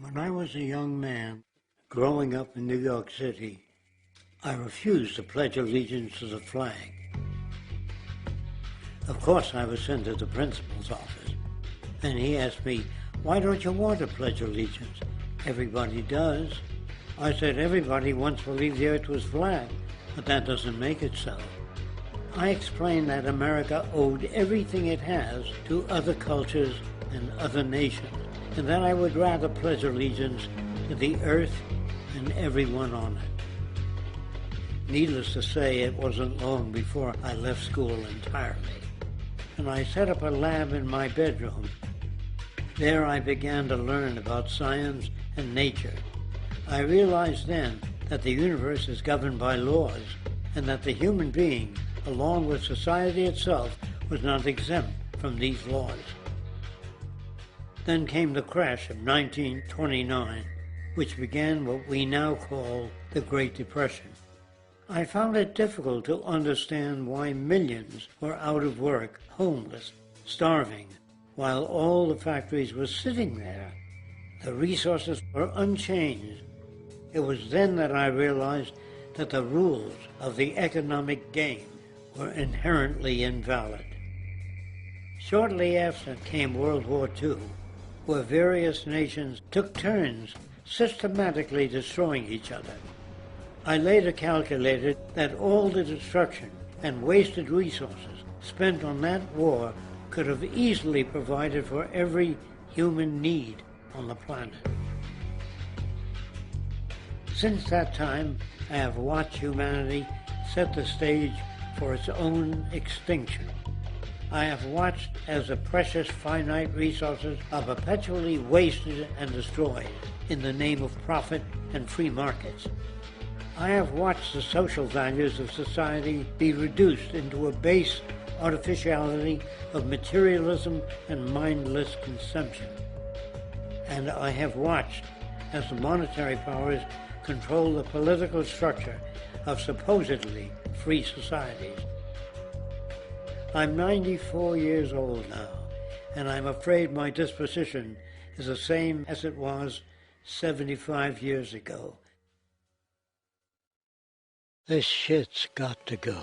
When I was a young man, growing up in New York City, I refused to pledge allegiance to the flag. Of course, I was sent to the principal's office, and he asked me, "Why don't you want to pledge allegiance? Everybody does." I said, "Everybody once believed the earth was flat, but that doesn't make it so." I explained that America owed everything it has to other cultures and other nations, and that I would rather pledge allegiance to the earth and everyone on it. Needless to say, it wasn't long before I left school entirely, and I set up a lab in my bedroom. There I began to learn about science and nature. I realized then that the universe is governed by laws, and that the human being, along with society itself, was not exempt from these laws. Then came the crash of 1929, which began what we now call the Great Depression. I found it difficult to understand why millions were out of work, homeless, starving, while all the factories were sitting there. The resources were unchanged. It was then that I realized that the rules of the economic game were inherently invalid. Shortly after came World War II, where various nations took turns systematically destroying each other. I later calculated that all the destruction and wasted resources spent on that war could have easily provided for every human need on the planet. Since that time, I have watched humanity set the stage for its own extinction. I have watched as the precious finite resources are perpetually wasted and destroyed in the name of profit and free markets. I have watched the social values of society be reduced into a base artificiality of materialism and mindless consumption. And I have watched as the monetary powers control the political structure of supposedly free societies. I'm 94 years old now, and I'm afraid my disposition is the same as it was 75 years ago. This shit's got to go.